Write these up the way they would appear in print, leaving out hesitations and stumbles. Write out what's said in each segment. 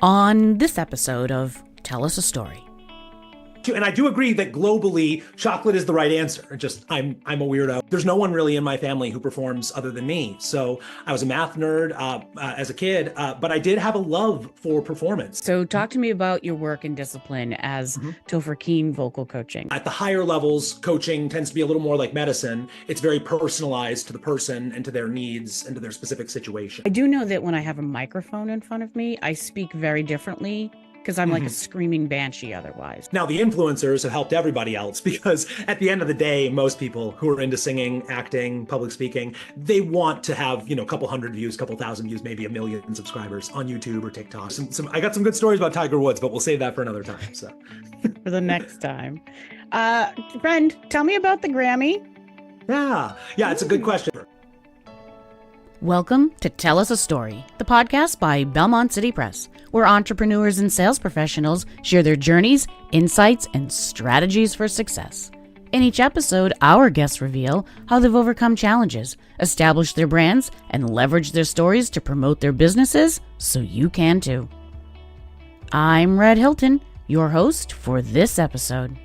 on this episode of Tell Us a Story. And I do agree that globally, chocolate is the right answer. I'm a weirdo. There's no one really in my family who performs other than me. So I was a math nerd as a kid, but I did have a love for performance. So talk to me about your work and discipline as Topher Keene vocal coaching. At the higher levels, coaching tends to be a little more like medicine. It's very personalized to the person and to their needs and to their specific situation. I do know that when I have a microphone in front of me, I speak very differently, because I'm like a screaming banshee otherwise. Now, the influencers have helped everybody else because at the end of the day, most people who are into singing, acting, public speaking, they want to have, a couple hundred views, couple thousand views, maybe 1 million subscribers on YouTube or TikTok. I got some good stories about Tiger Woods, but we'll save that for another time. So for the next time. Friend, tell me about the Grammy. Yeah, it's a good question. Welcome to Tell Us a Story, the podcast by Belmont City Press, where entrepreneurs and sales professionals share their journeys, insights, and strategies for success. In each episode, our guests reveal how they've overcome challenges, established their brands, and leveraged their stories to promote their businesses so you can too. I'm Red Hilton, your host for this episode.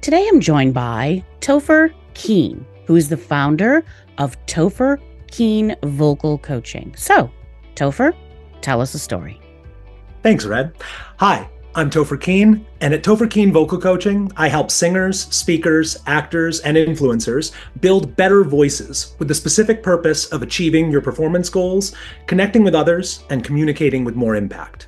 Today I'm joined by Topher Keene, who is the founder of Topher Keene Vocal Coaching. So, Topher, tell us a story. Thanks, Red. Hi, I'm Topher Keene, and at Topher Keene Vocal Coaching, I help singers, speakers, actors, and influencers build better voices with the specific purpose of achieving your performance goals, connecting with others, and communicating with more impact.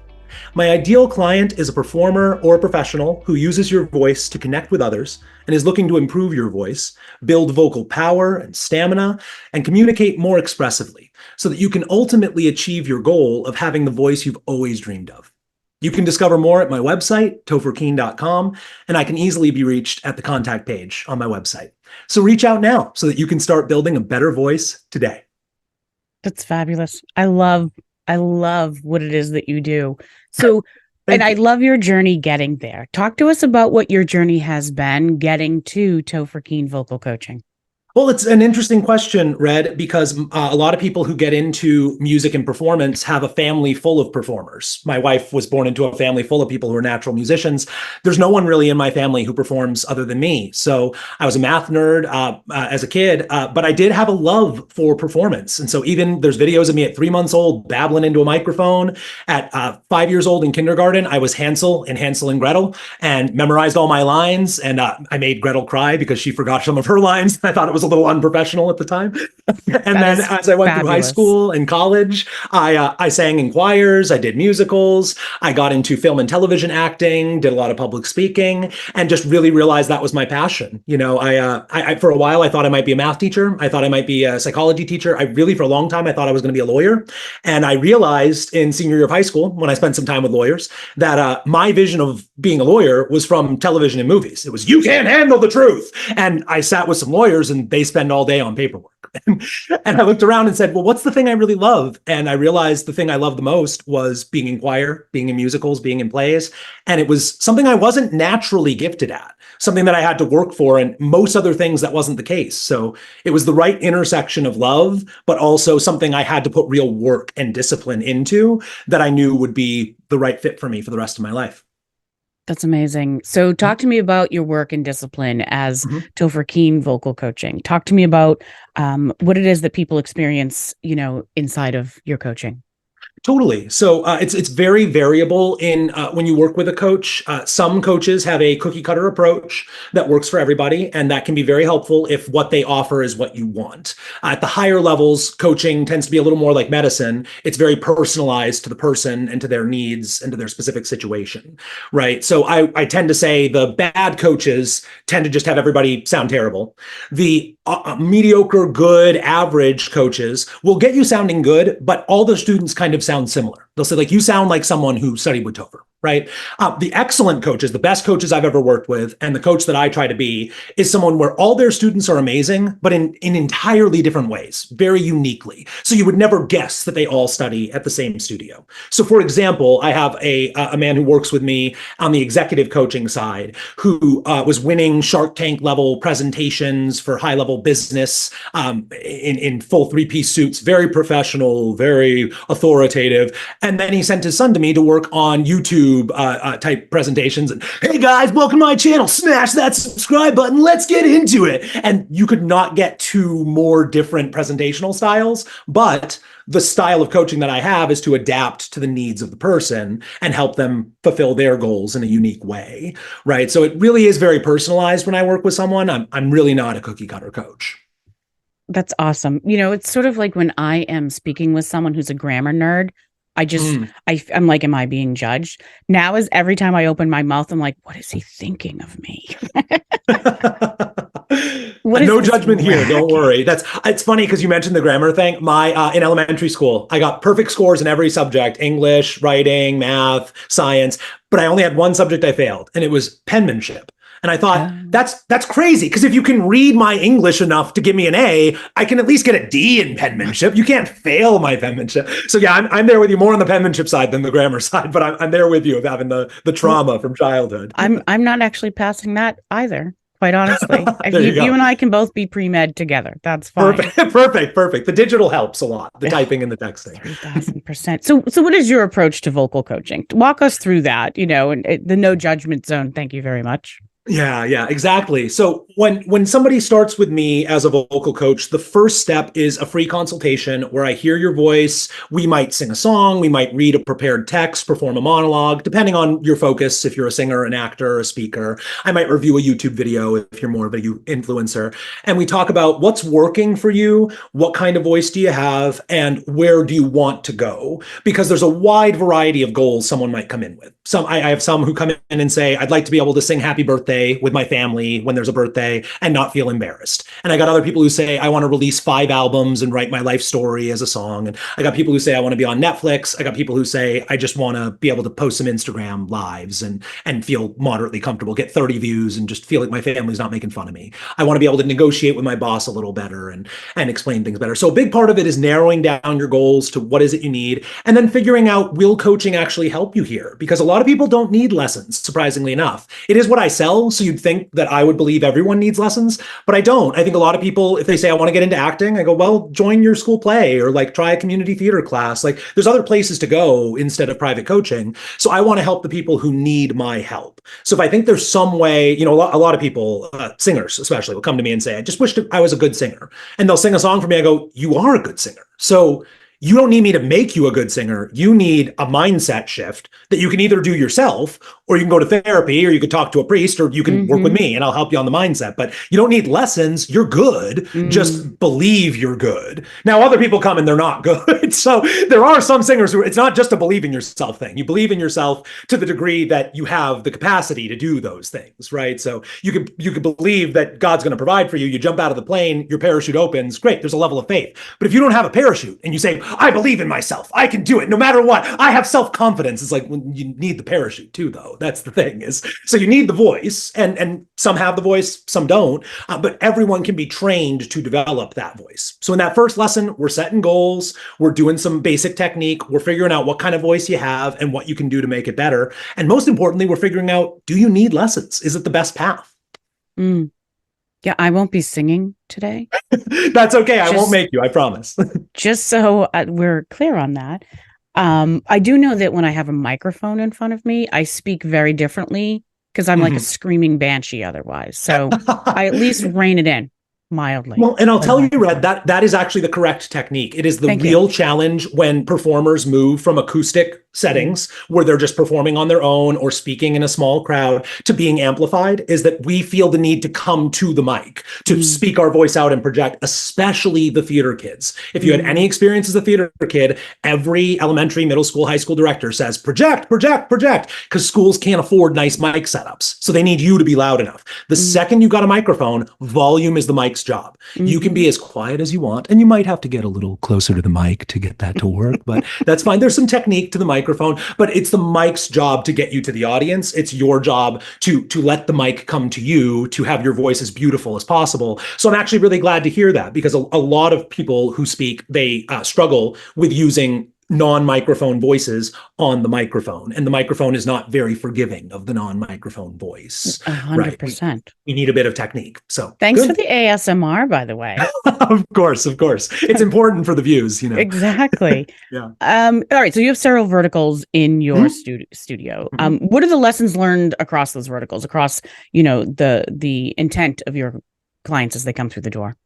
My ideal client is a performer or a professional who uses your voice to connect with others and is looking to improve your voice, build vocal power and stamina, and communicate more expressively so that you can ultimately achieve your goal of having the voice you've always dreamed of. You can discover more at my website, topherkeene.com, and I can easily be reached at the contact page on my website. So reach out now so that you can start building a better voice today. That's fabulous. I love what it is that you do. So, and I love your journey getting there. Talk to us about what your journey has been getting to Topher Keene Vocal Coaching. Well, it's an interesting question, Red, because a lot of people who get into music and performance have a family full of performers. My wife was born into a family full of people who are natural musicians. There's no one really in my family who performs other than me. So I was a math nerd as a kid, but I did have a love for performance. And so even there's videos of me at 3 months old babbling into a microphone. At 5 years old in kindergarten, I was Hansel in Hansel and Gretel and memorized all my lines. And I made Gretel cry because she forgot some of her lines. I thought it was a little unprofessional at the time. And then as I went through high school and college, I sang in choirs, I did musicals, I got into film and television acting, did a lot of public speaking, and just really realized that was my passion. I for a while, I thought I might be a math teacher. I thought I might be a psychology teacher. For a long time, I thought I was going to be a lawyer. And I realized in senior year of high school, when I spent some time with lawyers, that my vision of being a lawyer was from television and movies. It was, you can't handle the truth. And I sat with some lawyers and they spend all day on paperwork. And I looked around and said, well, what's the thing I really love? And I realized the thing I loved the most was being in choir, being in musicals, being in plays. And it was something I wasn't naturally gifted at, something that I had to work for, and most other things that wasn't the case. So it was the right intersection of love, but also something I had to put real work and discipline into that I knew would be the right fit for me for the rest of my life. That's amazing. So talk to me about your work and discipline as Topher Keene Vocal Coaching. Talk to me about what it is that people experience, inside of your coaching. Totally. So it's very variable in when you work with a coach. Some coaches have a cookie cutter approach that works for everybody, and that can be very helpful if what they offer is what you want. At the higher levels, coaching tends to be a little more like medicine. It's very personalized to the person and to their needs and to their specific situation, right? So I tend to say the bad coaches tend to just have everybody sound terrible. The mediocre, good, average coaches will get you sounding good, but all the students kind of sound similar. They'll say, like, you sound like someone who studied with Topher, right? The excellent coaches, the best coaches I've ever worked with, and the coach that I try to be is someone where all their students are amazing, but in entirely different ways, very uniquely. So you would never guess that they all study at the same studio. So for example, I have a man who works with me on the executive coaching side who was winning Shark Tank level presentations for high level business in full three-piece suits, very professional, very authoritative. And then he sent his son to me to work on YouTube type presentations. And hey guys, welcome to my channel. Smash that subscribe button. Let's get into it. And you could not get two more different presentational styles, but the style of coaching that I have is to adapt to the needs of the person and help them fulfill their goals in a unique way, right? So it really is very personalized when I work with someone. I'm really not a cookie cutter coach. That's awesome. It's sort of like when I am speaking with someone who's a grammar nerd, I'm like, am I being judged? Now is every time I open my mouth, I'm like, what is he thinking of me? No judgment here. Don't worry. It's funny because you mentioned the grammar thing. In elementary school, I got perfect scores in every subject: English, writing, math, science. But I only had one subject I failed, and it was penmanship. And I thought, that's crazy, because if you can read my English enough to give me an A, I can at least get a D in penmanship. You can't fail my penmanship. So yeah, I'm there with you more on the penmanship side than the grammar side, but I'm there with you of having the trauma from childhood. I'm not actually passing that either, quite honestly. you and I can both be pre-med together. That's fine. Perfect. The digital helps a lot, the typing and the texting. 3,000%. So what is your approach to vocal coaching? Walk us through that, and the no judgment zone. Thank you very much. Yeah, exactly. So when somebody starts with me as a vocal coach, the first step is a free consultation where I hear your voice. We might sing a song, we might read a prepared text, perform a monologue, depending on your focus. If you're a singer, an actor, or a speaker, I might review a YouTube video if you're more of a influencer. And we talk about what's working for you, what kind of voice do you have, and where do you want to go? Because there's a wide variety of goals someone might come in with. I have some who come in and say, I'd like to be able to sing happy birthday with my family when there's a birthday and not feel embarrassed. And I got other people who say, I want to release 5 albums and write my life story as a song. And I got people who say, I want to be on Netflix. I got people who say, I just want to be able to post some Instagram lives and feel moderately comfortable, get 30 views and just feel like my family's not making fun of me. I want to be able to negotiate with my boss a little better and explain things better. So a big part of it is narrowing down your goals to what is it you need, and then figuring out, will coaching actually help you here? Because a lot of people don't need lessons, surprisingly enough. It is what I sell. So you'd think that I would believe everyone needs lessons, but I don't. I think a lot of people, if they say, I want to get into acting, I go, well, join your school play or like try a community theater class. Like there's other places to go instead of private coaching. So I want to help the people who need my help. So if I think there's some way, a lot of people, singers especially, will come to me and say, I just wish I was a good singer. And they'll sing a song for me. I go, you are a good singer. So you don't need me to make you a good singer. You need a mindset shift that you can either do yourself, or you can go to therapy, or you could talk to a priest, or you can work with me and I'll help you on the mindset. But you don't need lessons. You're good. Just believe you're good. Now, other people come and they're not good. So there are some singers who it's not just a believe in yourself thing. You believe in yourself to the degree that you have the capacity to do those things, right? So you could believe that God's going to provide for you. You jump out of the plane, your parachute opens. Great. There's a level of faith. But if you don't have a parachute and you say, I believe in myself, I can do it no matter what, I have self-confidence. It's like, well, you need the parachute too, though. That's the thing so you need the voice, and some have the voice, some don't, but everyone can be trained to develop that voice. So in that first lesson, we're setting goals, we're doing some basic technique, we're figuring out what kind of voice you have and what you can do to make it better. And most importantly, we're figuring out, do you need lessons? Is it the best path? Yeah, I won't be singing today. That's okay. I won't make you, I promise. Just so we're clear on that. I do know that when I have a microphone in front of me, I speak very differently because I'm like a screaming banshee otherwise. So I at least rein it in mildly. Well, and I'll tell you, Red, that is actually the correct technique. It is the real challenge when performers move from acoustic settings where they're just performing on their own or speaking in a small crowd to being amplified, is that we feel the need to come to the mic, to speak our voice out and project, especially the theater kids. If you had any experience as a theater kid, every elementary, middle school, high school director says, project, because schools can't afford nice mic setups. So they need you to be loud enough. The second you've got a microphone, volume is the mic's job. You can be as quiet as you want, and you might have to get a little closer to the mic to get that to work, but that's fine. There's some technique to the microphone. microphone, but it's the mic's job to get you to the audience. It's your job to let the mic come to you, to have your voice as beautiful as possible. So I'm actually really glad to hear that, because a lot of people who speak, they struggle with using non-microphone voices on the microphone, and the microphone is not very forgiving of the non-microphone voice. 100%. We need a bit of technique. So thanks for the ASMR, by the way. Of course, it's important for the views, Exactly. Yeah. All right, so you have several verticals in your studio. What are the lessons learned across those verticals, across the intent of your clients as they come through the door?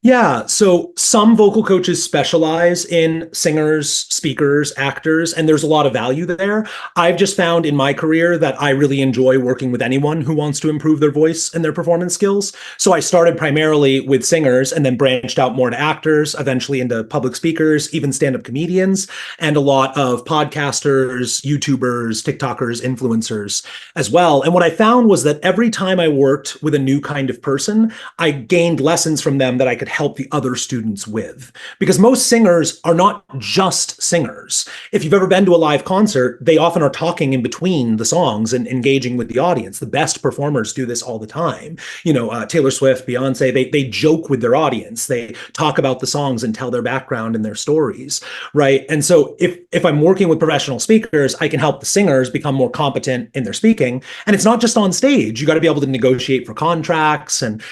Yeah, so some vocal coaches specialize in singers, speakers, actors, and there's a lot of value there. I've just found in my career that I really enjoy working with anyone who wants to improve their voice and their performance skills. So I started primarily with singers and then branched out more to actors, eventually into public speakers, even stand-up comedians, and a lot of podcasters, YouTubers, TikTokers, influencers as well. And what I found was that every time I worked with a new kind of person, I gained lessons from them that I could help the other students with. Because most singers are not just singers. If you've ever been to a live concert, they often are talking in between the songs and engaging with the audience. The best performers do this all the time. Taylor Swift, Beyonce, they joke with their audience. They talk about the songs and tell their background and their stories, right? And so if I'm working with professional speakers, I can help the singers become more competent in their speaking. And it's not just on stage. You got to be able to negotiate for contracts and,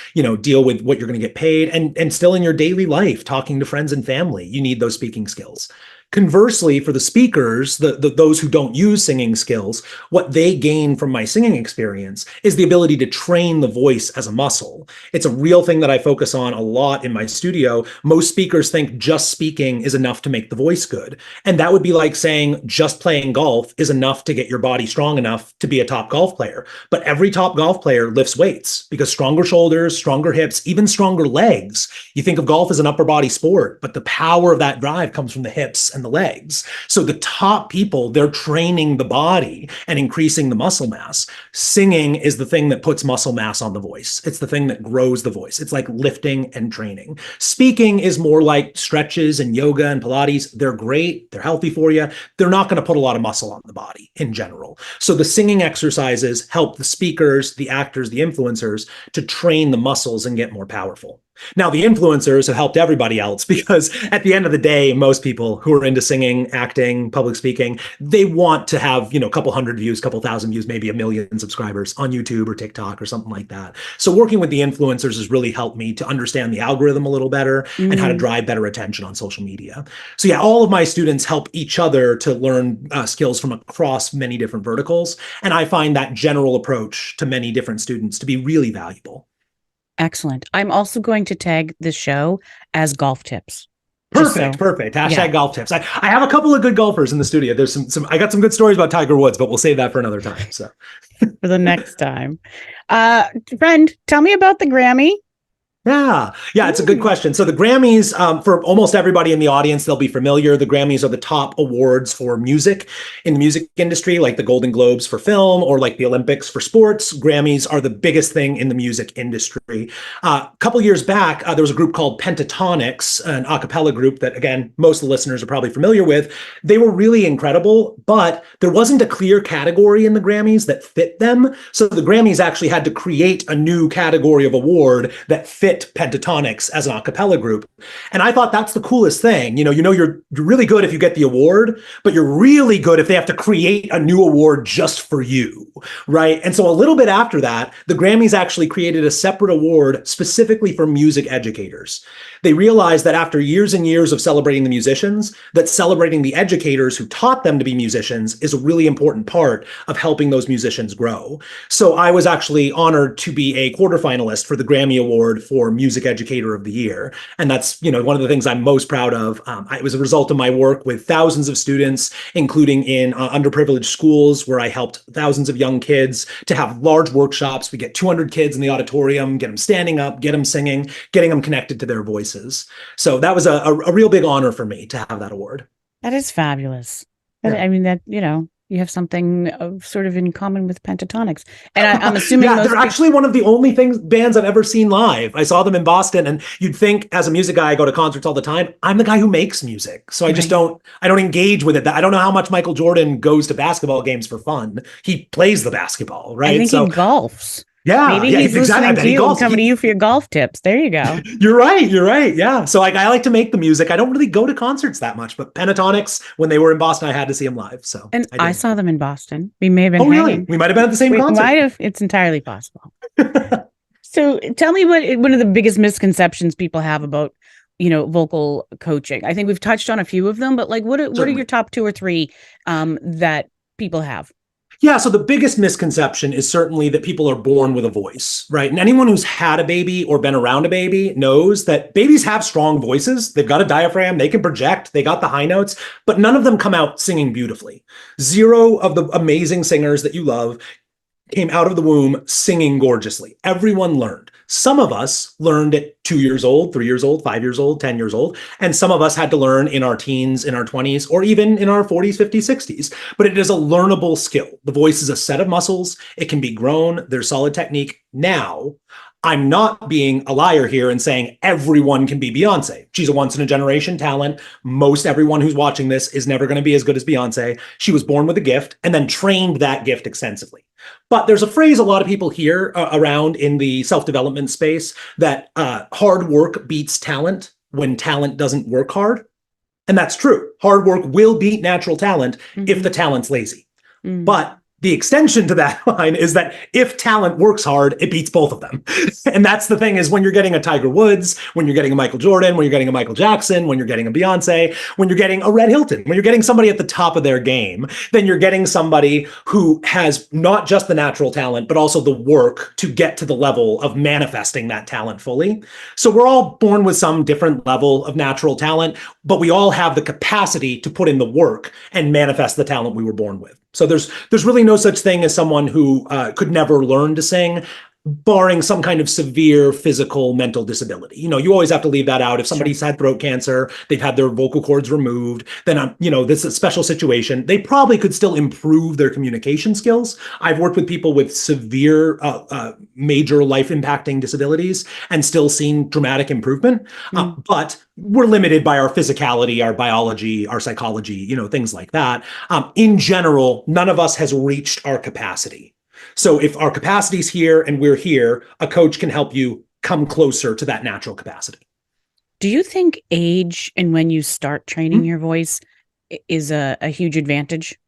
deal with what you're going to get paid. And still in your daily life, talking to friends and family, you need those speaking skills. Conversely, for the speakers, those who don't use singing skills, what they gain from my singing experience is the ability to train the voice as a muscle. It's a real thing that I focus on a lot in my studio. Most speakers think just speaking is enough to make the voice good. And that would be like saying just playing golf is enough to get your body strong enough to be a top golf player. But every top golf player lifts weights, because stronger shoulders, stronger hips, even stronger legs. You think of golf as an upper body sport, but the power of that drive comes from the hips and the legs. So the top people, they're training the body and increasing the muscle mass. Singing is the thing that puts muscle mass on the voice. It's the thing that grows the voice. It's like lifting and training. Speaking is more like stretches and yoga and Pilates. They're great. They're healthy for you. They're not going to put a lot of muscle on the body in general. So the singing exercises help the speakers, the actors, the influencers to train the muscles and get more powerful. Now, the influencers have helped everybody else, because at the end of the day, most people who are into singing, acting, public speaking, they want to have, a couple hundred views, couple thousand views, maybe 1 million subscribers on YouTube or TikTok or something like that. So working with the influencers has really helped me to understand the algorithm a little better and how to drive better attention on social media. So yeah, all of my students help each other to learn skills from across many different verticals. And I find that general approach to many different students to be really valuable. Excellent. I'm also going to tag this show as golf tips. Perfect. Hashtag golf tips. I have a couple of good golfers in the studio. There's some. I got some good stories about Tiger Woods, but we'll save that for another time. So for the next time. Friend, tell me about the Grammy. Yeah, it's a good question. So the Grammys, for almost everybody in the audience, they'll be familiar. The Grammys are the top awards for music in the music industry, like the Golden Globes for film or like the Olympics for sports. Grammys are the biggest thing in the music industry. A couple years back, there was a group called Pentatonics, an a cappella group that, again, most of the listeners are probably familiar with. They were really incredible, but there wasn't a clear category in the Grammys that fit them. So the Grammys actually had to create a new category of award that fit Pentatonics as an a cappella group. And I thought that's the coolest thing. You're really good if you get the award, but you're really good if they have to create a new award just for you, right? And so a little bit after that, the Grammys actually created a separate award specifically for music educators. They realized that after years and years of celebrating the musicians, that celebrating the educators who taught them to be musicians is a really important part of helping those musicians grow. So I was actually honored to be a quarterfinalist for the Grammy Award for Music Educator of the Year. And that's, one of the things I'm most proud of. It was a result of my work with thousands of students, including in underprivileged schools, where I helped thousands of young kids to have large workshops. We get 200 kids in the auditorium, get them standing up, get them singing, getting them connected to their voices. So that was a real big honor for me to have that award. That is fabulous. Yeah. I mean, You have something sort of in common with Pentatonics. And I'm assuming yeah, they're actually one of the only bands I've ever seen live. I saw them in Boston, and you'd think as a music guy, I go to concerts all the time. I'm the guy who makes music. So I just don't engage with it. I don't know how much Michael Jordan goes to basketball games for fun. He plays the basketball, right? I think he golfs. Yeah, maybe he's exactly. listening to you and coming to you for your golf tips. There you go. You're right. Yeah. So I like to make the music. I don't really go to concerts that much, but Pentatonics, when they were in Boston, I had to see them live. So and I saw them in Boston. We may have been hanging. Really? We might have been at the same concert. Might have. It's entirely possible. So tell me what one of the biggest misconceptions people have about, vocal coaching. I think we've touched on a few of them, but like what are your top 2 or 3 that people have? Yeah, so the biggest misconception is certainly that people are born with a voice, right? And anyone who's had a baby or been around a baby knows that babies have strong voices. They've got a diaphragm, they can project, they got the high notes, but none of them come out singing beautifully. 0 of the amazing singers that you love came out of the womb singing gorgeously. Everyone learned. Some of us learned at 2 years old, 3 years old, 5 years old, 10 years old. And some of us had to learn in our teens, in our 20s, or even in our 40s, 50s, 60s. But it is a learnable skill. The voice is a set of muscles. It can be grown. There's solid technique. Now, I'm not being a liar here and saying everyone can be Beyonce. She's a once-in-a-generation talent. Most everyone who's watching this is never going to be as good as Beyonce. She was born with a gift and then trained that gift extensively. But there's a phrase a lot of people hear around in the self-development space that hard work beats talent when talent doesn't work hard. And that's true. Hard work will beat natural talent if the talent's lazy. But the extension to that line is that if talent works hard, it beats both of them. And that's the thing is when you're getting a Tiger Woods, when you're getting a Michael Jordan, when you're getting a Michael Jackson, when you're getting a Beyonce, when you're getting a Red Hilton, when you're getting somebody at the top of their game, then you're getting somebody who has not just the natural talent, but also the work to get to the level of manifesting that talent fully. So we're all born with some different level of natural talent, but we all have the capacity to put in the work and manifest the talent we were born with. So there's really no such thing as someone who could never learn to sing, barring some kind of severe physical, mental disability. You always have to leave that out. If somebody's had throat cancer, they've had their vocal cords removed, then, this is a special situation. They probably could still improve their communication skills. I've worked with people with severe, major life-impacting disabilities and still seen dramatic improvement. But we're limited by our physicality, our biology, our psychology, things like that. In general, none of us has reached our capacity. So if our capacity is here and we're here, a coach can help you come closer to that natural capacity. Do you think age and when you start training your voice is a huge advantage?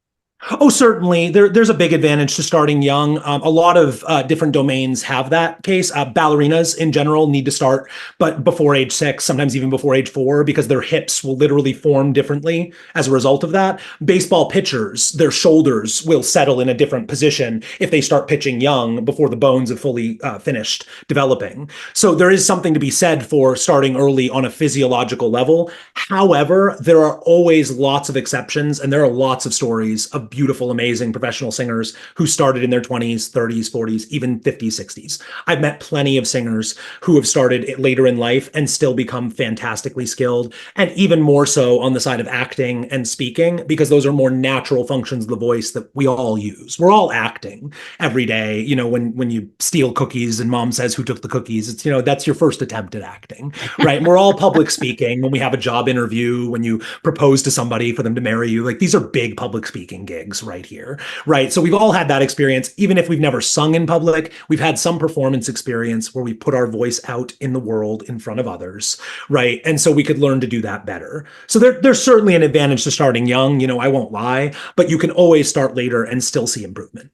Oh, certainly. There's a big advantage to starting young. A lot of different domains have that case. Ballerinas in general need to start, but before age 6, sometimes even before age 4, because their hips will literally form differently as a result of that. Baseball pitchers, their shoulders will settle in a different position if they start pitching young before the bones have fully finished developing. So there is something to be said for starting early on a physiological level. However, there are always lots of exceptions, and there are lots of stories of beautiful, amazing professional singers who started in their 20s, 30s, 40s, even 50s, 60s. I've met plenty of singers who have started later in life and still become fantastically skilled, and even more so on the side of acting and speaking, because those are more natural functions of the voice that we all use. We're all acting every day. When you steal cookies and mom says, "Who took the cookies?" It's, that's your first attempt at acting, right? And we're all public speaking when we have a job interview, when you propose to somebody for them to marry you. Like, these are big public speaking gigs right here, right? So we've all had that experience. Even if we've never sung in public, we've had some performance experience where we put our voice out in the world in front of others, right? And so we could learn to do that better. So there's certainly an advantage to starting young, I won't lie, but you can always start later and still see improvement.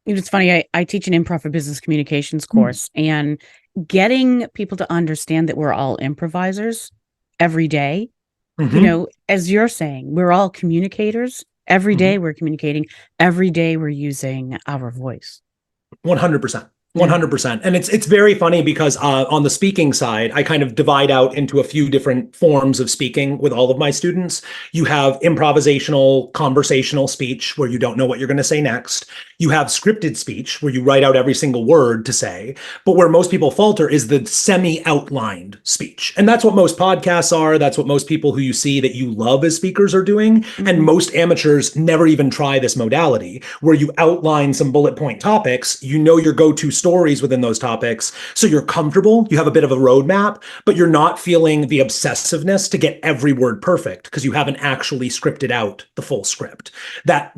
It's funny, I teach an improv for business communications course, and getting people to understand that we're all improvisers every day, as you're saying, we're all communicators. Every day we're communicating. Every day we're using our voice. 100%. 100%. And it's very funny because on the speaking side, I kind of divide out into a few different forms of speaking with all of my students. You have improvisational, conversational speech where you don't know what you're going to say next. You have scripted speech where you write out every single word to say, but where most people falter is the semi-outlined speech. And that's what most podcasts are. That's what most people who you see that you love as speakers are doing. And most amateurs never even try this modality where you outline some bullet point topics, you know your go-to stories within those topics. So you're comfortable, you have a bit of a roadmap, but you're not feeling the obsessiveness to get every word perfect because you haven't actually scripted out the full script. That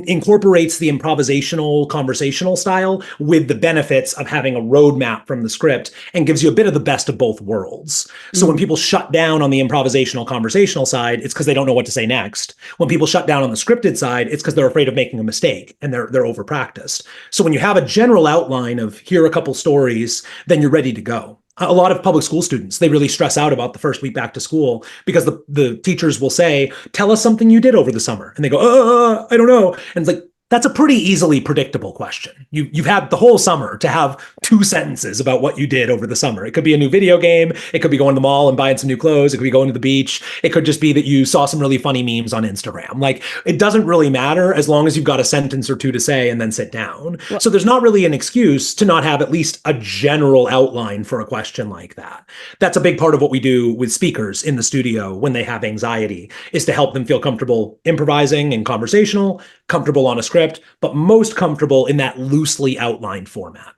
incorporates the improvisational conversational style with the benefits of having a roadmap from the script and gives you a bit of the best of both worlds. So when people shut down on the improvisational conversational side, it's because they don't know what to say next. When people shut down on the scripted side, it's because they're afraid of making a mistake and they're over practiced. So when you have a general outline of here are a couple stories, then you're ready to go. A lot of public school students, they really stress out about the first week back to school because the teachers will say, tell us something you did over the summer. And they go, I don't know. And it's like, that's a pretty easily predictable question. You've had the whole summer to have 2 sentences about what you did over the summer. It could be a new video game. It could be going to the mall and buying some new clothes. It could be going to the beach. It could just be that you saw some really funny memes on Instagram. Like, it doesn't really matter as long as you've got a sentence or 2 to say and then sit down. Well, so there's not really an excuse to not have at least a general outline for a question like that. That's a big part of what we do with speakers in the studio when they have anxiety, is to help them feel comfortable improvising and conversational, comfortable on a script, but most comfortable in that loosely outlined format.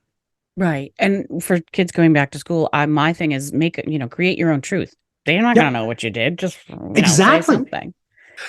Right. And for kids going back to school, my thing is create your own truth. They're not going to know what you did. Just say something.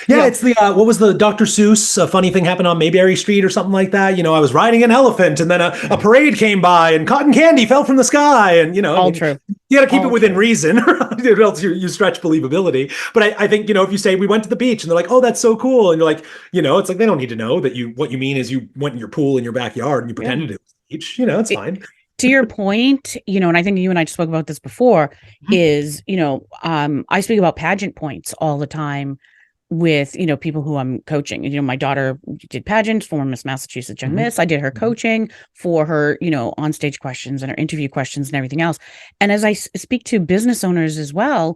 Yeah, it's the what was the Dr. Seuss funny thing happened on Mayberry Street or something like that. I was riding an elephant and then a parade came by and cotton candy fell from the sky, and all true. You got to keep it within reason, or else you stretch believability. But I think if you say we went to the beach and they're like, oh, that's so cool, and you're like, it's like they don't need to know that what you mean is you went in your pool in your backyard and you pretended it was the beach. It's fine. To your point, and I think you and I spoke about this before, is I speak about pageant points all the time with people who I'm coaching. My daughter did pageants for Miss Massachusetts Young Miss. I did her coaching for her on stage questions and her interview questions and everything else. And as I speak to business owners as well,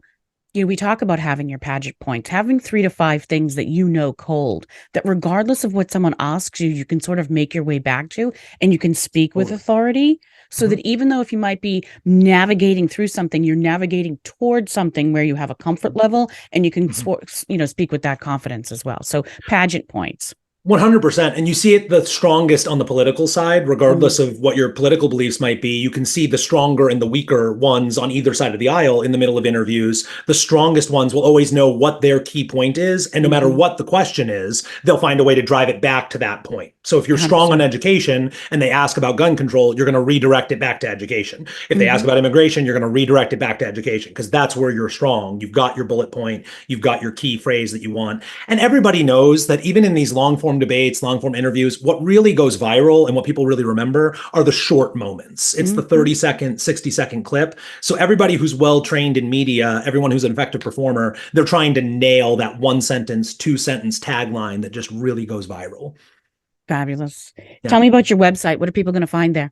we talk about having your pageant points, having 3 to 5 things that cold, that regardless of what someone asks you, you can sort of make your way back to, and you can speak with authority. So that even though if you might be navigating through something, you're navigating towards something where you have a comfort level and you can, speak with that confidence as well. So pageant points. 100%. And you see it the strongest on the political side, regardless of what your political beliefs might be. You can see the stronger and the weaker ones on either side of the aisle in the middle of interviews. The strongest ones will always know what their key point is. And no matter what the question is, they'll find a way to drive it back to that point. So if you're strong on education and they ask about gun control, you're going to redirect it back to education. If they ask about immigration, you're going to redirect it back to education because that's where you're strong. You've got your bullet point. You've got your key phrase that you want. And everybody knows that even in these long form debates, long form interviews, what really goes viral and what people really remember are the short moments. It's the 30-second, 60-second clip. So everybody who's well trained in media, everyone who's an effective performer, they're trying to nail that 1-sentence, 2-sentence tagline that just really goes viral. Fabulous. Yeah. Tell me about your website. What are people going to find there?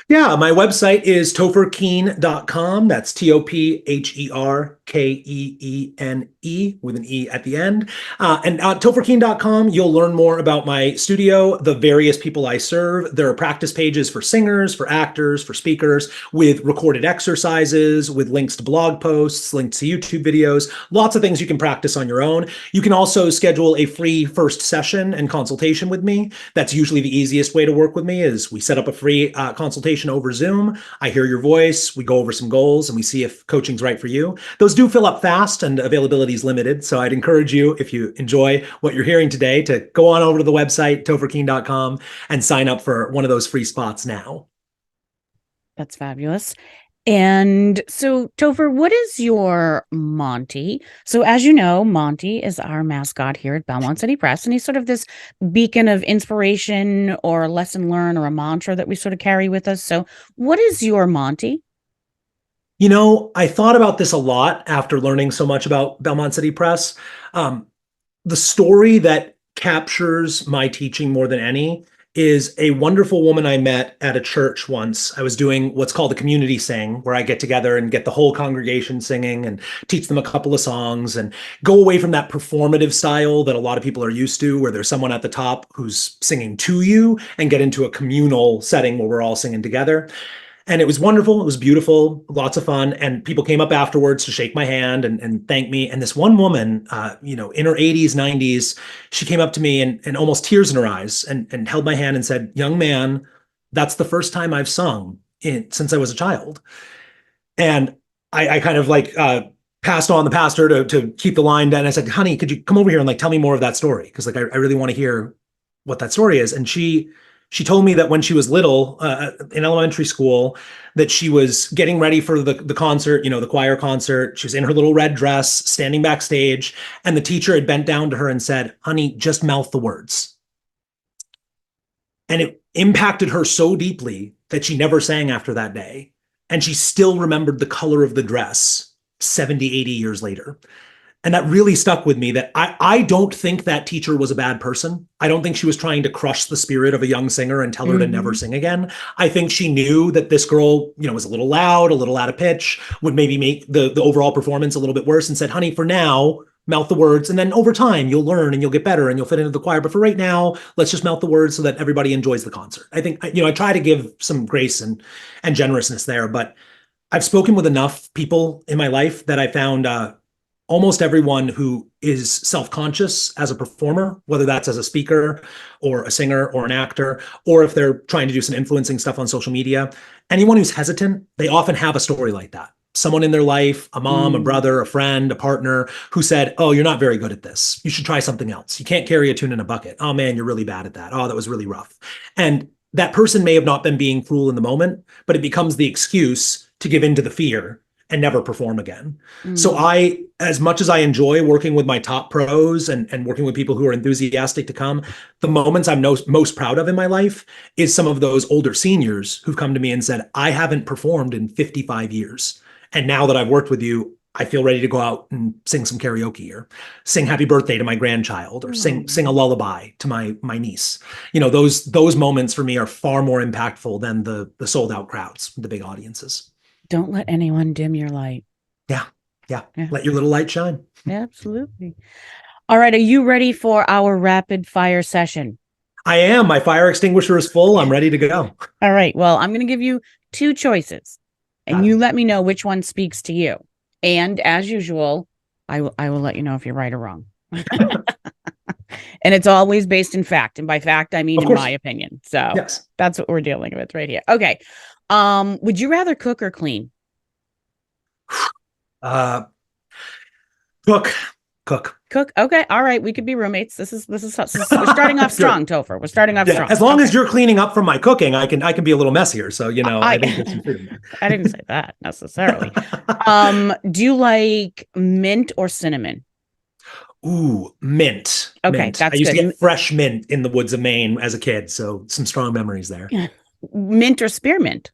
Yeah, my website is topherkeene.com. That's TOPHERKEENE with an E at the end. And at topherkeene.com, you'll learn more about my studio, the various people I serve. There are practice pages for singers, for actors, for speakers, with recorded exercises, with links to blog posts, links to YouTube videos, lots of things you can practice on your own. You can also schedule a free first session and consultation with me. That's usually the easiest way to work with me is we set up a free consultation over Zoom. I hear your voice. We go over some goals and we see if coaching's right for you. Those do fill up fast and availability is limited. So I'd encourage you, if you enjoy what you're hearing today, to go on over to the website, topherkeene.com, and sign up for one of those free spots now. That's fabulous. And so, Topher, what is your Monty? So as you know, Monty is our mascot here at Belmont City Press, and he's sort of this beacon of inspiration or a lesson learned or a mantra that we sort of carry with us. So what is your Monty? I thought about this a lot after learning so much about Belmont City Press. The story that captures my teaching more than any is a wonderful woman I met at a church once. I was doing what's called a community sing, where I get together and get the whole congregation singing and teach them a couple of songs and go away from that performative style that a lot of people are used to, where there's someone at the top who's singing to you, and get into a communal setting where we're all singing together. And it was wonderful. It was beautiful, lots of fun. And people came up afterwards to shake my hand and thank me. And this one woman, in her 80s, 90s, she came up to me and almost tears in her eyes and held my hand and said, "Young man, that's the first time I've sung since I was a child." And I kind of passed on the pastor to keep the line down. I said, "Honey, could you come over here and tell me more of that story? Because I really want to hear what that story is." And she told me that when she was little, in elementary school, that she was getting ready for the concert, the choir concert. She was in her little red dress, standing backstage, and the teacher had bent down to her and said, "Honey, just mouth the words." And it impacted her so deeply that she never sang after that day. And she still remembered the color of the dress 70, 80 years later. And that really stuck with me, that I don't think that teacher was a bad person. I don't think she was trying to crush the spirit of a young singer and tell her to never sing again. I think she knew that this girl, was a little loud, a little out of pitch, would maybe make the overall performance a little bit worse, and said, "Honey, for now, mouth the words. And then over time, you'll learn and you'll get better and you'll fit into the choir. But for right now, let's just mouth the words so that everybody enjoys the concert." I think, I try to give some grace and generousness there, but I've spoken with enough people in my life that I found, almost everyone who is self-conscious as a performer, whether that's as a speaker or a singer or an actor, or if they're trying to do some influencing stuff on social media, anyone who's hesitant, they often have a story like that. Someone in their life, a mom, a brother, a friend, a partner, who said, "Oh, you're not very good at this. You should try something else. You can't carry a tune in a bucket. Oh man, you're really bad at that. Oh, that was really rough." And that person may have not been being cruel in the moment, but it becomes the excuse to give in to the fear and never perform again. So as much as I enjoy working with my top pros and working with people who are enthusiastic to come, the moments I'm most proud of in my life is some of those older seniors who've come to me and said, "I haven't performed in 55 years. And now that I've worked with you, I feel ready to go out and sing some karaoke or sing happy birthday to my grandchild or sing a lullaby to my niece." Those moments for me are far more impactful than the sold out crowds, the big audiences. Don't let anyone dim your light. Yeah. Let your little light shine. Absolutely. All right. Are you ready for our rapid fire session? I am. My fire extinguisher is full. I'm ready to go. All right. Well, I'm going to give you two choices and you let me know which one speaks to you. And as usual, I will let you know if you're right or wrong. And it's always based in fact. And by fact, I mean, in my opinion. So yes, that's what we're dealing with right here. Okay. Would you rather cook or clean? Cook. Okay. All right. We could be roommates. This is we're starting off strong, Topher. We're starting off strong. As long as you're cleaning up from my cooking, I can be a little messier. So, I think there's some freedom there. I didn't say that necessarily. Do you like mint or cinnamon? Ooh, mint. Okay, mint. that's I used good. to get fresh mint in the woods of Maine as a kid, so some strong memories there. Mint or spearmint?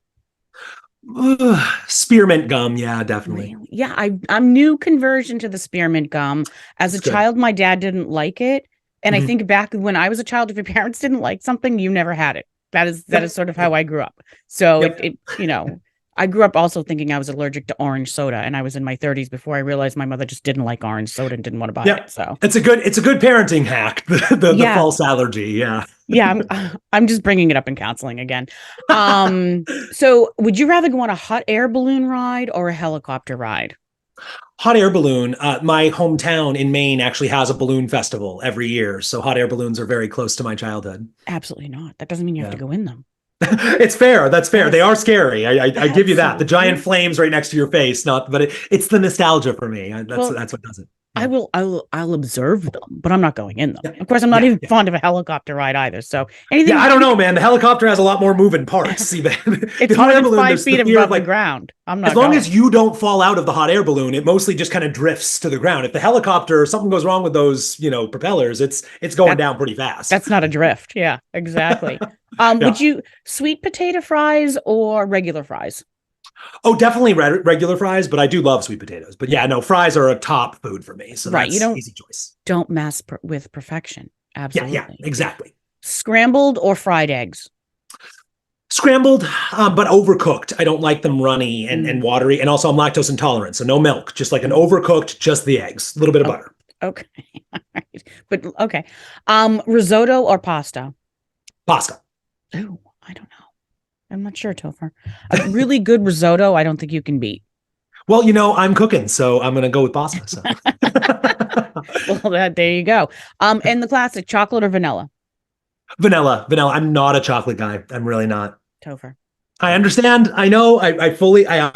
Spearmint gum, yeah, definitely. Really? Yeah, I'm new conversion to the spearmint gum. As a child, my dad didn't like it, and I think back when I was a child, if your parents didn't like something, you never had it. That is sort of how I grew up. So I grew up also thinking I was allergic to orange soda, and I was in my 30s before I realized my mother just didn't like orange soda and didn't want to buy it. So it's a good parenting hack. The false allergy. Yeah. Yeah. I'm just bringing it up in counseling again. So would you rather go on a hot air balloon ride or a helicopter ride? Hot air balloon. My hometown in Maine actually has a balloon festival every year. So hot air balloons are very close to my childhood. Absolutely not. That doesn't mean you have to go in them. It's fair. That's fair. They are scary. I give you that. The giant flames right next to your face. But it's the nostalgia for me. That's what does it. Yeah. I'll observe them, but I'm not going in them. Of course, I'm not even fond of a helicopter ride either. So anything. Yeah, I don't know, man. The helicopter has a lot more moving parts. See, it's hot air balloon, 5 feet above the ground. I'm not. As long as you don't fall out of the hot air balloon, it mostly just kind of drifts to the ground. If the helicopter, something goes wrong with those, propellers, it's going down pretty fast. That's not a drift. Yeah, exactly. Would you sweet potato fries or regular fries? Oh, definitely regular fries, but I do love sweet potatoes. But yeah, no, fries are a top food for me. So that's easy choice. Don't mess with perfection. Absolutely. Yeah, exactly. Scrambled or fried eggs? Scrambled, but overcooked. I don't like them runny and watery. And also I'm lactose intolerant, so no milk, just like an overcooked, just the eggs, a little bit of butter. Okay. All right. But okay. Risotto or pasta? Pasta. Oh, I don't know. I'm not sure, Topher. A really good risotto, I don't think you can beat. Well, I'm cooking, so I'm going to go with pasta. So. Well, there you go. And the classic, chocolate or vanilla? Vanilla. I'm not a chocolate guy. I'm really not. Topher. I understand. I know. I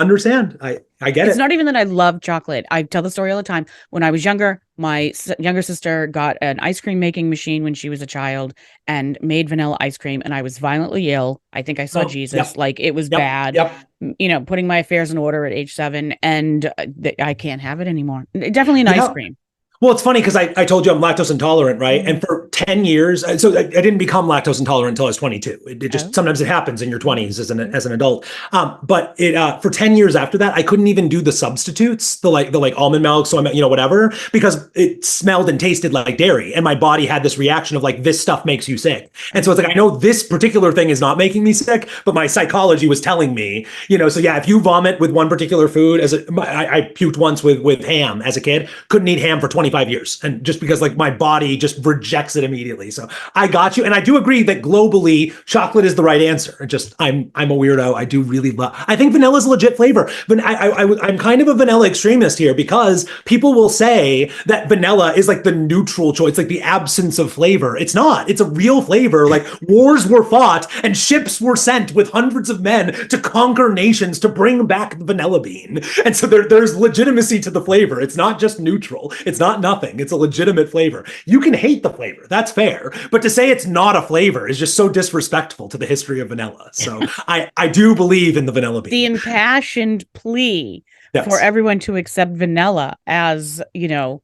understand. I get it. It's not even that I love chocolate. I tell the story all the time. When I was younger, my younger sister got an ice cream making machine when she was a child and made vanilla ice cream. And I was violently ill. I think I saw Jesus. Yep. Like it was bad. Yep. Putting my affairs in order at age 7. And I can't have it anymore. Definitely an ice cream. Well, it's funny because I told you I'm lactose intolerant, right? And for 10 years, so I didn't become lactose intolerant until I was 22. It just sometimes it happens in your 20s as an adult. But for 10 years after that, I couldn't even do the substitutes, the almond milk, so whatever, because it smelled and tasted like dairy, and my body had this reaction of like, this stuff makes you sick. And so it's like, I know this particular thing is not making me sick, but my psychology was telling me, so yeah, if you vomit with one particular food, I puked once with ham as a kid, couldn't eat ham for 25 years, and just because like my body just rejects it immediately. So I got you, and I do agree that globally chocolate is the right answer. I'm a weirdo. I do really love. I think vanilla is a legit flavor, but I'm kind of a vanilla extremist here because people will say that vanilla is like the neutral choice, like the absence of flavor. It's not. It's a real flavor. Like wars were fought and ships were sent with hundreds of men to conquer nations to bring back the vanilla bean, and so there's legitimacy to the flavor. It's not just neutral. It's not nothing. It's a legitimate flavor. You can hate the flavor. That's fair. But to say it's not a flavor is just so disrespectful to the history of vanilla. So I do believe in the vanilla bean. The impassioned plea for everyone to accept vanilla as, an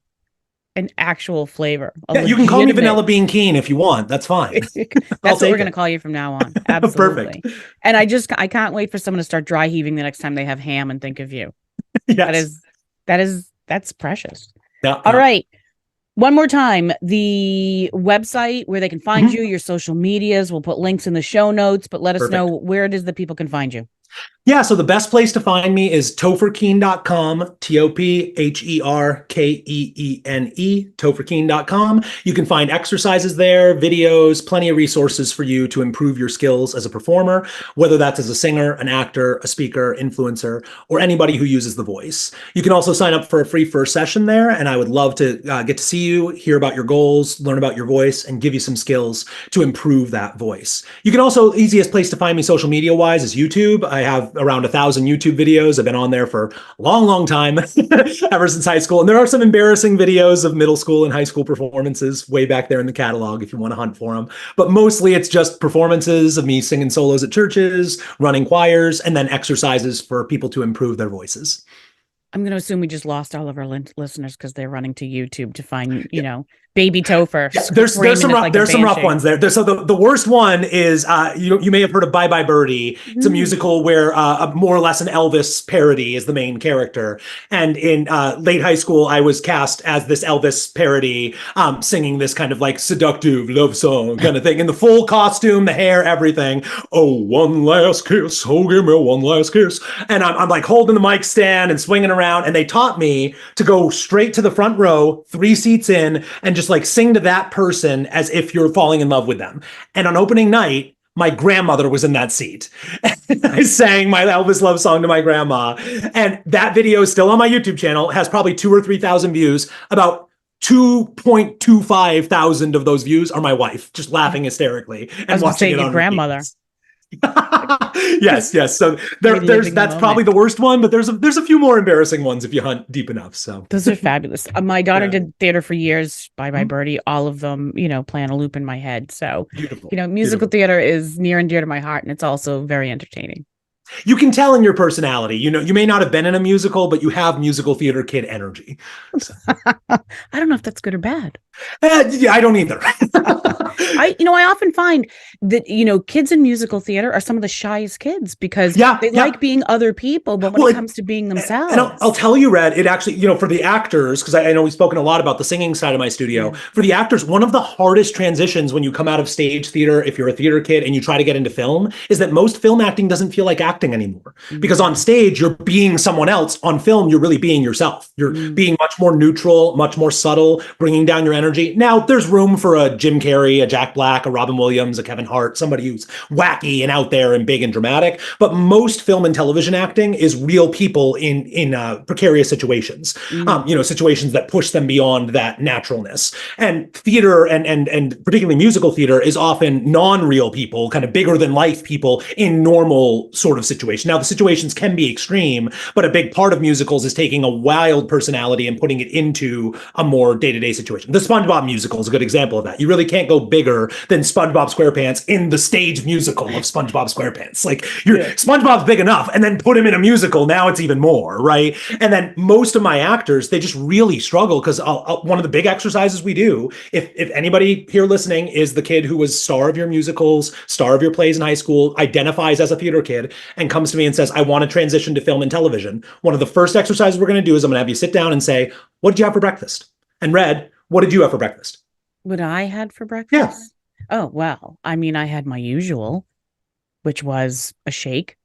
actual flavor. Yeah, you can call me Vanilla Bean Keene if you want. That's fine. That's what we're going to call you from now on. Absolutely. Perfect. And I can't wait for someone to start dry heaving the next time they have ham and think of you. Yes. That's precious. Yeah, All right. One more time, the website where they can find you, your social medias. We'll put links in the show notes, but let us know where it is that people can find you. Yeah, so the best place to find me is topherkeene.com, TOPHERKEENE, topherkeene.com. You can find exercises there, videos, plenty of resources for you to improve your skills as a performer, whether that's as a singer, an actor, a speaker, influencer, or anybody who uses the voice. You can also sign up for a free first session there, and I would love to get to see you, hear about your goals, learn about your voice, and give you some skills to improve that voice. You can also, easiest place to find me social media-wise is YouTube. I have around 1,000 YouTube videos. I've been on there for a long, long time, ever since high school. And there are some embarrassing videos of middle school and high school performances way back there in the catalog if you want to hunt for them. But mostly it's just performances of me singing solos at churches, running choirs, and then exercises for people to improve their voices. I'm going to assume we just lost all of our listeners because they're running to YouTube to find, baby Topher. Yeah, there's some rough ones there. So the worst one is you may have heard of Bye Bye Birdie. It's a musical where more or less an Elvis parody is the main character. And in late high school, I was cast as this Elvis parody, singing this kind of like seductive love song kind of thing in the full costume, the hair, everything. Oh, one last kiss. Oh, give me one last kiss. And I'm like holding the mic stand and swinging around. And they taught me to go straight to the front row, 3 seats in, and just like sing to that person as if you're falling in love with them. And on opening night, my grandmother was in that seat. I sang my Elvis love song to my grandma. And that video is still on my YouTube channel. It has probably 2,000 or 3,000 views. About 2.25 thousand of those views are my wife just laughing hysterically and watching it on grandmother. Yes. So that's probably the worst one, but there's a few more embarrassing ones if you hunt deep enough. So those are fabulous. My daughter did theater for years. Bye Bye Birdie. All of them, playing a loop in my head. So, musical theater is near and dear to my heart, and it's also very entertaining. You can tell in your personality. You may not have been in a musical, but you have musical theater kid energy. So. I don't know if that's good or bad. Yeah, I don't either. I often find that, kids in musical theater are some of the shyest kids because they like being other people, but when it comes to being themselves. And I'll tell you, Red, it actually, for the actors, because I know we've spoken a lot about the singing side of my studio. For the actors, one of the hardest transitions when you come out of stage theater, if you're a theater kid and you try to get into film, is that most film acting doesn't feel like acting anymore. Because on stage, you're being someone else. On film, you're really being yourself. You're being much more neutral, much more subtle, bringing down your energy. Now, there's room for a Jim Carrey, a Jack Black, a Robin Williams, a Kevin Hart, somebody who's wacky and out there and big and dramatic. But most film and television acting is real people in precarious situations, situations that push them beyond that naturalness. And theater and particularly musical theater is often non-real people, kind of bigger than life people in normal sort of situation. Now, the situations can be extreme, but a big part of musicals is taking a wild personality and putting it into a more day-to-day situation. The SpongeBob musical is a good example of that. You really can't go bigger than SpongeBob SquarePants in the stage musical of SpongeBob SquarePants. Like, SpongeBob's big enough, and then put him in a musical, now it's even more, right? And then most of my actors, they just really struggle because one of the big exercises we do, if anybody here listening is the kid who was star of your musicals, star of your plays in high school, identifies as a theater kid, and comes to me and says, I want to transition to film and television, one of the first exercises we're going to do is I'm going to have you sit down and say, what did you have for breakfast? And Red, what did you have for breakfast? What I had for breakfast? Yeah. Oh, well, I mean, I had my usual, which was a shake.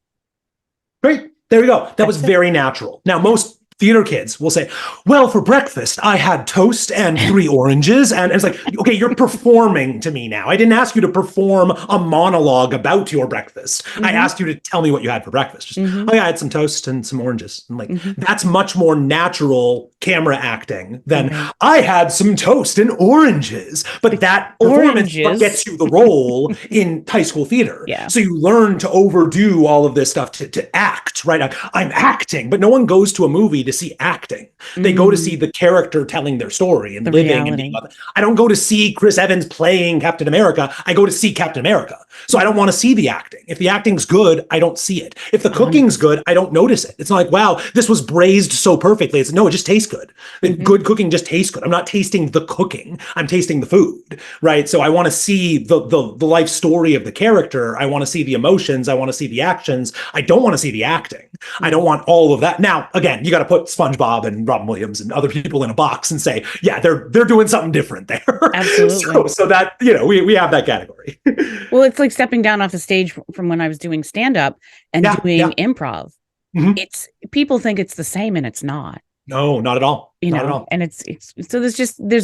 Great. There we go. That was very natural. Now, most theater kids will say, well, for breakfast, I had toast and 3 oranges. And it's like, okay, you're performing to me now. I didn't ask you to perform a monologue about your breakfast. I asked you to tell me what you had for breakfast. Just, oh yeah, I had some toast and some oranges. And like, that's much more natural camera acting than I had some toast and oranges. But that performance gets you the role in high school theater. Yeah. So you learn to overdo all of this stuff to act, right? I'm acting, but no one goes to a movie to see acting. They go to see the character telling their story and living. And I don't go to see Chris Evans playing Captain America. I go to see Captain America. So I don't want to see the acting. If the acting's good, I don't see it. If the cooking's good, I don't notice it. It's not like, wow, this was braised so perfectly. It's no, it just tastes good. Good cooking just tastes good. I'm not tasting the cooking. I'm tasting the food, right? So I want to see the life story of the character. I want to see the emotions. I want to see the actions. I don't want to see the acting. I don't want all of that. Now, again, you got to put SpongeBob and Robin Williams and other people in a box and say, yeah, they're doing something different there. Absolutely. so that, we have that category. Well, it's like stepping down off the stage from when I was doing stand-up and doing improv. It's people think it's the same and it's not. No, not at all. Not at all. And it's so there's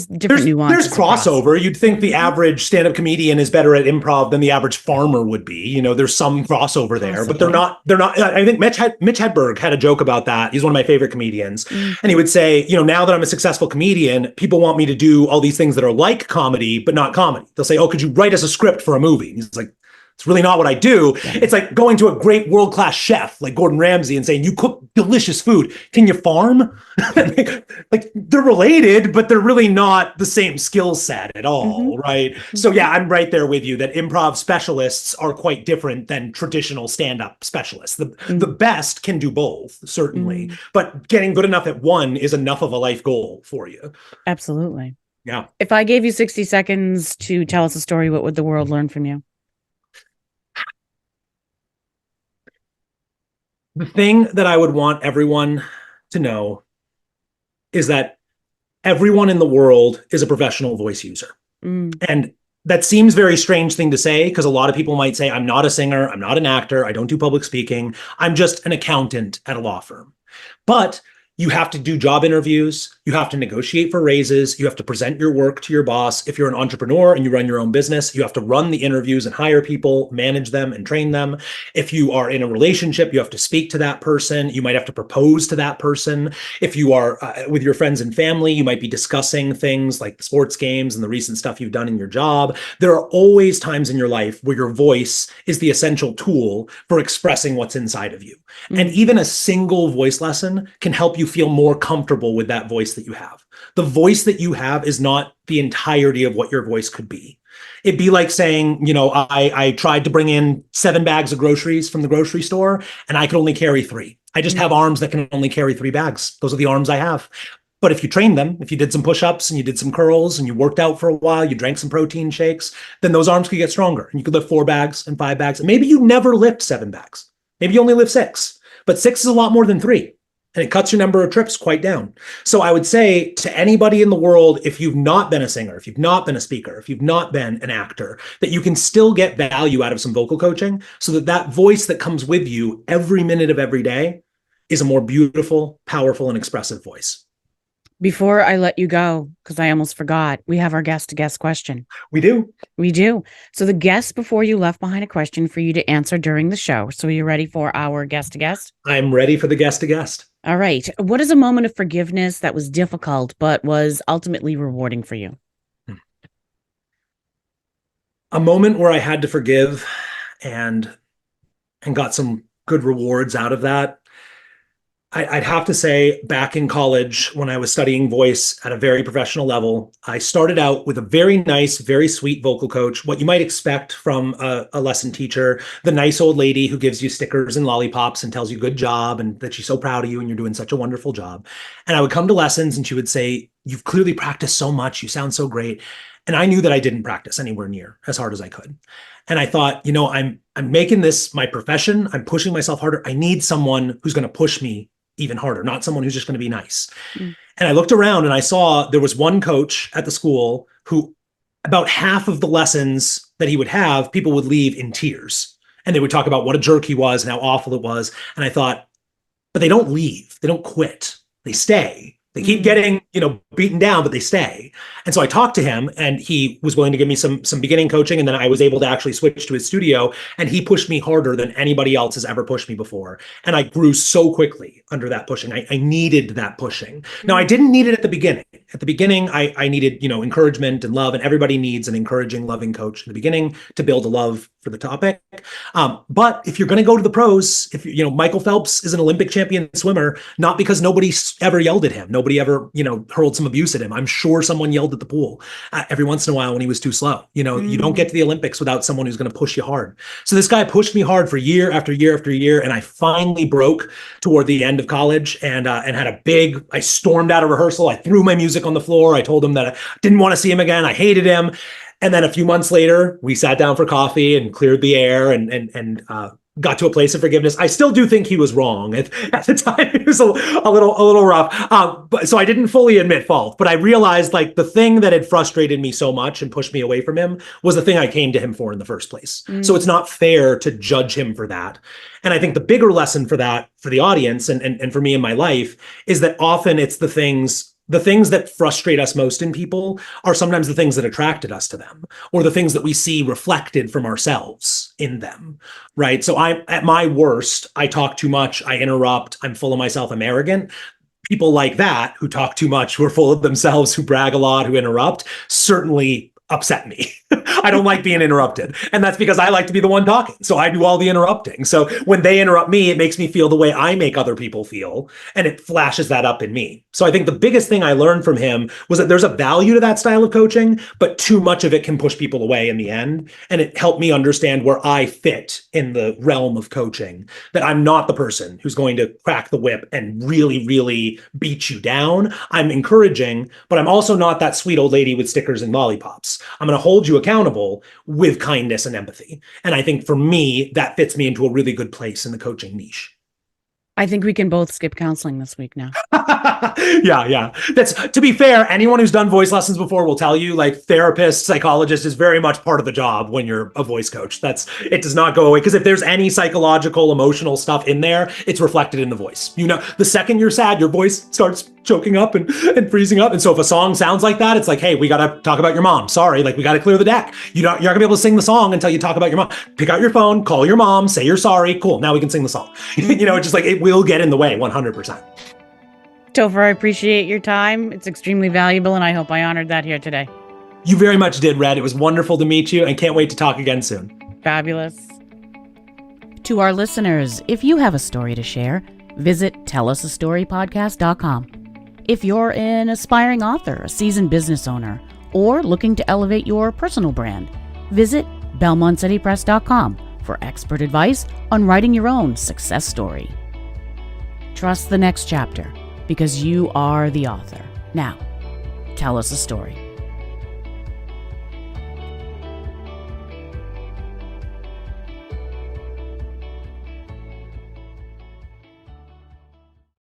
different nuances. There's crossover. You'd think the average stand-up comedian is better at improv than the average farmer would be. There's some crossover there, but they're not. I think Mitch Hedberg had a joke about that. He's one of my favorite comedians. And he would say, now that I'm a successful comedian, people want me to do all these things that are like comedy, but not comedy. They'll say, oh, could you write us a script for a movie? And he's like, it's really not what I do. It's like going to a great world-class chef like Gordon Ramsay and saying, you cook delicious food. Can you farm? Like they're related, but they're really not the same skill set at all, right? So yeah, I'm right there with you that improv specialists are quite different than traditional stand-up specialists. The best can do both, certainly, but getting good enough at one is enough of a life goal for you. Absolutely. Yeah. If I gave you 60 seconds to tell us a story, what would the world learn from you? The thing that I would want everyone to know is that everyone in the world is a professional voice user. And that seems very strange thing to say because a lot of people might say, I'm not a singer, I'm not an actor, I don't do public speaking, I'm just an accountant at a law firm. But you have to do job interviews. You have to negotiate for raises. You have to present your work to your boss. If you're an entrepreneur and you run your own business, you have to run the interviews and hire people, manage them and train them. If you are in a relationship, you have to speak to that person. You might have to propose to that person. If you are with your friends and family, you might be discussing things like the sports games and the recent stuff you've done in your job. There are always times in your life where your voice is the essential tool for expressing what's inside of you. And even a single voice lesson can help you feel more comfortable with that voice that you have. The voice that you have is not the entirety of what your voice could be. It'd be like saying, I tried to bring in 7 bags of groceries from the grocery store and I could only carry 3. I just have arms that can only carry 3 bags. Those are the arms I have. But if you trained them, if you did some push-ups and you did some curls and you worked out for a while, you drank some protein shakes, then those arms could get stronger and you could lift 4 bags and 5 bags. And maybe you never lift 7 bags. Maybe you only lift 6, but 6 is a lot more than 3. And it cuts your number of trips quite down. So I would say to anybody in the world, if you've not been a singer, if you've not been a speaker, if you've not been an actor, that you can still get value out of some vocal coaching so that that voice that comes with you every minute of every day is a more beautiful, powerful, and expressive voice. Before I let you go, because I almost forgot, we have our guest-to-guest question. We do. We do. So the guest before you left behind a question for you to answer during the show. So are you ready for our guest-to-guest? I'm ready for the guest-to-guest. All right. What is a moment of forgiveness that was difficult but was ultimately rewarding for you? A moment where I had to forgive and got some good rewards out of that. I'd have to say back in college when I was studying voice at a very professional level, I started out with a very nice, very sweet vocal coach, what you might expect from a lesson teacher, the nice old lady who gives you stickers and lollipops and tells you good job and that she's so proud of you and you're doing such a wonderful job. And I would come to lessons and she would say, "You've clearly practiced so much. You sound so great." And I knew that I didn't practice anywhere near as hard as I could. And I thought, I'm making this my profession. I'm pushing myself harder. I need someone who's going to push me even harder, not someone who's just going to be nice. And I looked around and I saw there was one coach at the school who about half of the lessons that he would have, people would leave in tears. And they would talk about what a jerk he was and how awful it was. And I thought, but they don't leave. They don't quit. They stay. They keep getting, beaten down, but they stay. And so I talked to him and he was willing to give me some beginning coaching. And then I was able to actually switch to his studio and he pushed me harder than anybody else has ever pushed me before. And I grew so quickly under that pushing. I needed that pushing. Now, I didn't need it at the beginning. At the beginning, I needed, encouragement and love, and everybody needs an encouraging, loving coach in the beginning to build a love for the topic. But if you're going to go to the pros, if Michael Phelps is an Olympic champion swimmer, not because nobody ever yelled at him. Nobody ever, hurled some abuse at him. I'm sure someone yelled at the pool every once in a while when he was too slow. You don't get to the Olympics without someone who's going to push you hard. So this guy pushed me hard for year after year after year. And I finally broke toward the end of college and had I stormed out of rehearsal. I threw my music on the floor. I told him that I didn't want to see him again. I hated him. And then a few months later, we sat down for coffee and cleared the air and got to a place of forgiveness. I still do think he was wrong at the time. It was a little rough. But so I didn't fully admit fault, but I realized the thing that had frustrated me so much and pushed me away from him was the thing I came to him for in the first place. So it's not fair to judge him for that. And I think the bigger lesson for that, for the audience and for me in my life, is that often it's the things that frustrate us most in people are sometimes the things that attracted us to them, or the things that we see reflected from ourselves in them, right? So I'm at my worst, I talk too much, I interrupt, I'm full of myself, I'm arrogant. People like that who talk too much, who are full of themselves, who brag a lot, who interrupt, certainly upset me. I don't like being interrupted. And that's because I like to be the one talking. So I do all the interrupting. So when they interrupt me, it makes me feel the way I make other people feel. And it flashes that up in me. So I think the biggest thing I learned from him was that there's a value to that style of coaching, but too much of it can push people away in the end. And it helped me understand where I fit in the realm of coaching, that I'm not the person who's going to crack the whip and really, really beat you down. I'm encouraging, but I'm also not that sweet old lady with stickers and lollipops. I'm going to hold you accountable with kindness and empathy. And I think for me, that fits me into a really good place in the coaching niche. I think we can both skip counseling this week now. Yeah. That's, to be fair, anyone who's done voice lessons before will tell you, therapist, psychologist is very much part of the job when you're a voice coach. It does not go away, because if there's any psychological, emotional stuff in there, it's reflected in the voice. The second you're sad, your voice starts choking up and freezing up. And so if a song sounds like that, it's like, hey, we got to talk about your mom. Sorry, we got to clear the deck. You're not going to be able to sing the song until you talk about your mom. Pick out your phone, call your mom, say you're sorry. Cool. Now we can sing the song. It's just it will get in the way 100%. Topher, I appreciate your time. It's extremely valuable, and I hope I honored that here today. You very much did, Red. It was wonderful to meet you and can't wait to talk again soon. Fabulous. To our listeners, if you have a story to share, visit tellasastorypodcast.com. If you're an aspiring author, a seasoned business owner, or looking to elevate your personal brand, visit belmontcitypress.com for expert advice on writing your own success story. Trust the next chapter, because you are the author. Now, tell us a story.